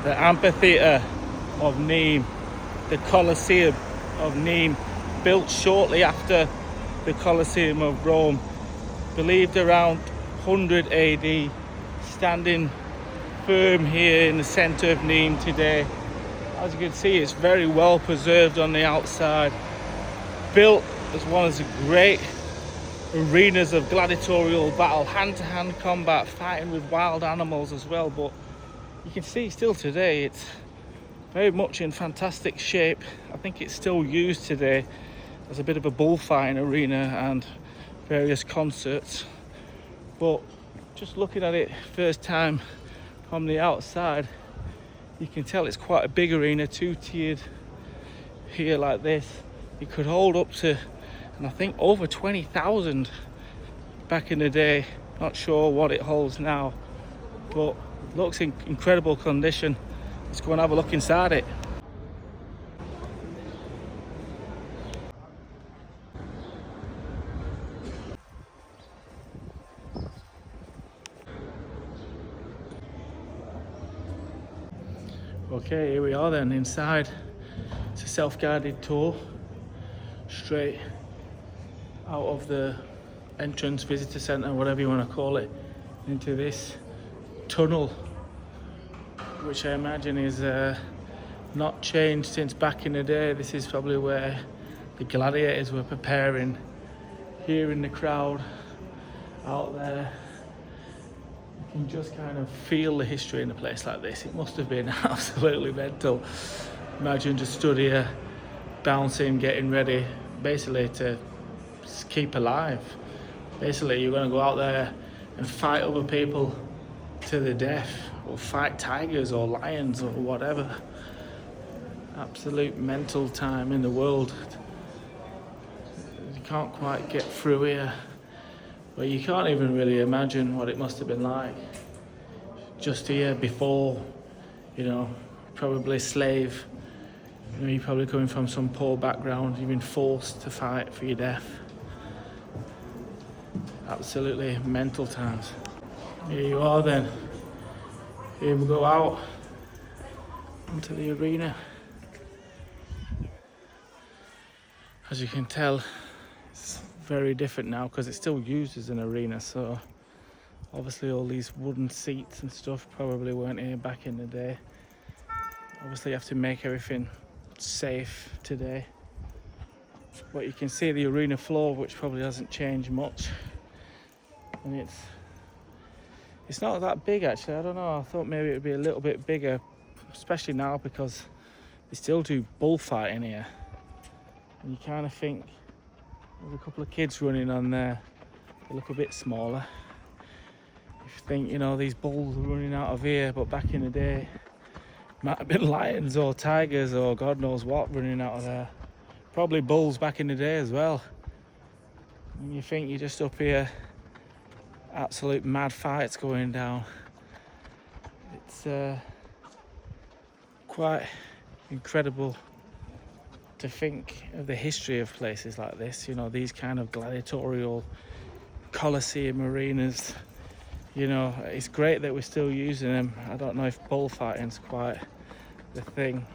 the amphitheater of Nimes, the colosseum of Nimes, built shortly after the Colosseum of Rome, believed around 100 AD, standing firm here in the centre of Nimes today. As you can see, it's very well preserved on the outside, built as one of the great arenas of gladiatorial battle, hand-to-hand combat, fighting with wild animals as well. But you can see still today it's very much in fantastic shape. I think it's still used today as a bit of a bullfighting arena and various concerts. But just looking at it first time from the outside, you can tell it's quite a big arena, two-tiered here like this. It could hold up to, and I think over 20,000 back in the day. Not sure what it holds now, but looks in incredible condition. Let's go and have a look inside it. Okay, here we are then inside. It's a self-guided tour straight out of the entrance visitor centre, whatever you want to call it, into this tunnel, which I imagine is not changed since back in the day. This is probably where the gladiators were preparing. Here in the crowd out there, you can just kind of feel the history in a place like this. It must have been absolutely mental. Imagine just stood here bouncing, getting ready basically to keep alive. Basically you're going to go out there and fight other people to the death, or fight tigers or lions or whatever. Absolute mental time in the world. You can't quite get through here, but you can't even really imagine what it must have been like just here before, you know, probably slave. You know, you're probably coming from some poor background, you've been forced to fight for your death. Absolutely mental times. Here you are then. Here we go out into the arena. As you can tell, it's very different now because it's still used as an arena, so obviously all these wooden seats and stuff probably weren't here back in the day. Obviously you have to make everything safe today, but you can see the arena floor, which probably hasn't changed much, and it's not that big actually. I don't know, I thought maybe it would be a little bit bigger, especially now because they still do bullfighting here, and you kind of think there's a couple of kids running on there. They look a bit smaller. You think, you know, these bulls are running out of here, but back in the day might have been lions or tigers or God knows what running out of there. Probably bulls back in the day as well. And you think you're just up here, absolute mad fights going down. It's quite incredible to think of the history of places like this, you know, these kind of gladiatorial colosseum arenas. You know, it's great that we're still using them. I don't know if bullfighting's quite the thing.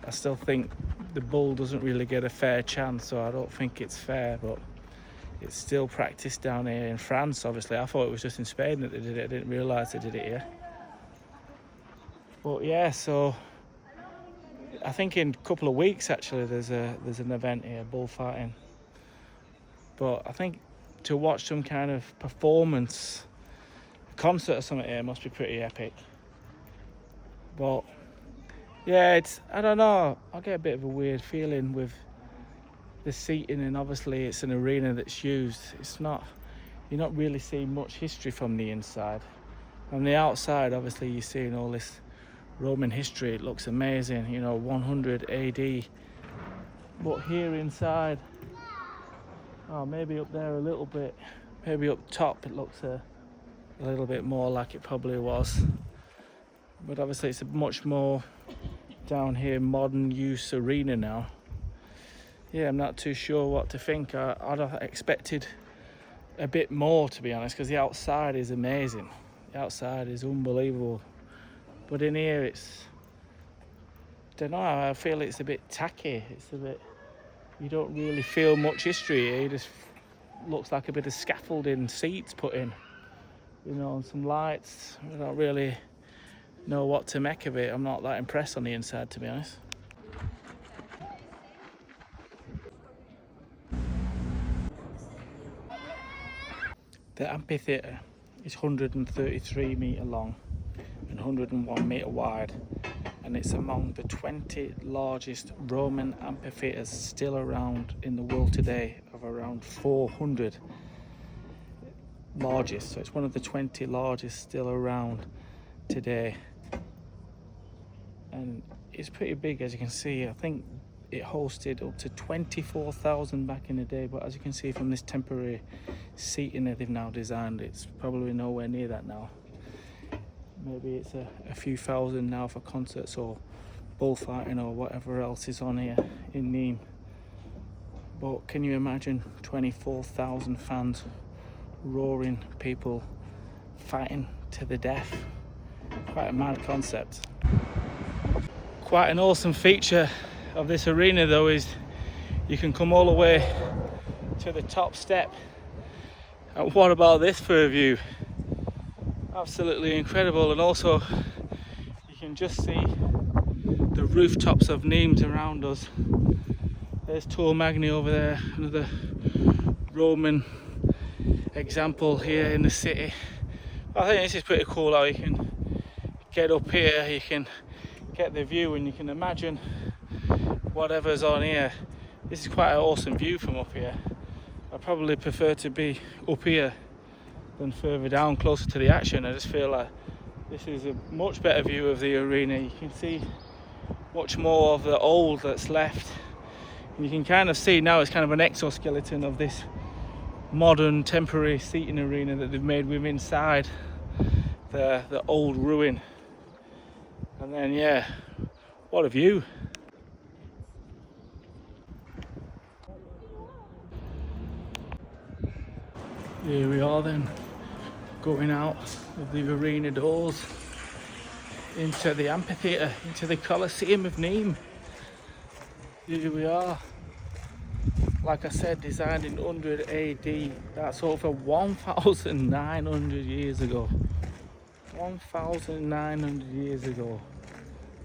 I still think the bull doesn't really get a fair chance, so I don't think it's fair, but it's still practiced down here in France, obviously. I thought it was just in Spain that they did it. I didn't realise they did it here. But yeah, so I think in a couple of weeks actually there's an event here, bullfighting. But I think to watch some kind of performance, concert or something here must be pretty epic. But yeah, I don't know, I get a bit of a weird feeling with the seating, and obviously it's an arena that's used. You're not really seeing much history from the inside. On the outside, obviously you're seeing all this Roman history. It looks amazing, you know, 100 AD. But here inside, maybe up there a little bit, maybe up top it looks a little bit more like it probably was. But obviously it's a much more down here modern use arena now. Yeah, I'm not too sure what to think. I'd have expected a bit more, to be honest, because the outside is amazing. The outside is unbelievable. But in here it's don't know, I feel it's a bit tacky. It's a bit, you don't really feel much history here. It just looks like a bit of scaffolding, seats put in, you know, and some lights. I don't really know what to make of it. I'm not that impressed on the inside, to be honest. The amphitheater is 133 metre long and 101 metre wide, and it's among the 20 largest Roman amphitheatres still around in the world today, of around 400 largest. So it's one of the 20 largest still around today, and it's pretty big, as you can see. I think it hosted up to 24,000 back in the day, but as you can see from this temporary seating that they've now designed, it's probably nowhere near that now. Maybe it's a few thousand now for concerts or bullfighting or whatever else is on here in Nimes. But can you imagine 24,000 fans roaring, people fighting to the death? Quite a mad concept. Quite an awesome feature of this arena though is you can come all the way to the top step. And what about this for a view? Absolutely incredible. And also you can just see the rooftops of Nimes around us. There's Tor Magni over there, another Roman example here in the city. I think this is pretty cool how you can get up here, you can get the view, and you can imagine whatever's on here. This is quite an awesome view from up here. I probably prefer to be up here than further down closer to the action. I just feel like this is a much better view of the arena. You can see much more of the old that's left, and you can kind of see now it's kind of an exoskeleton of this modern temporary seating arena that they've made with inside the old ruin. And then yeah, what a view. Here we are then, going out of the arena doors into the amphitheater, into the Colosseum of Nimes. Here we are. Like I said, designed in 100 AD. That's over 1,900 years ago. 1,900 years ago.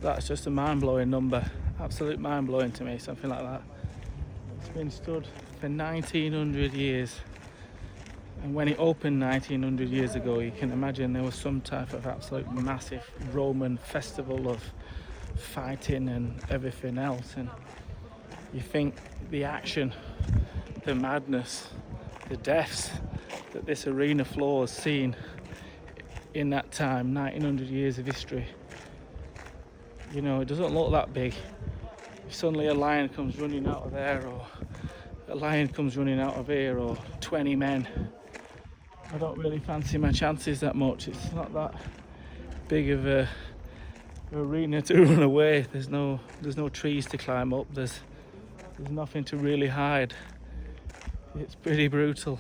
That's just a mind-blowing number. Absolute mind-blowing to me, something like that. It's been stood for 1,900 years. And when it opened 1,900 years ago, you can imagine there was some type of absolute massive Roman festival of fighting and everything else. And you think the action, the madness, the deaths that this arena floor has seen in that time, 1,900 years of history. You know, it doesn't look that big. If suddenly a lion comes running out of there, or a lion comes running out of here, or 20 men, I don't really fancy my chances that much. It's not that big of a arena to run away. There's no trees to climb up. There's nothing to really hide. It's pretty brutal.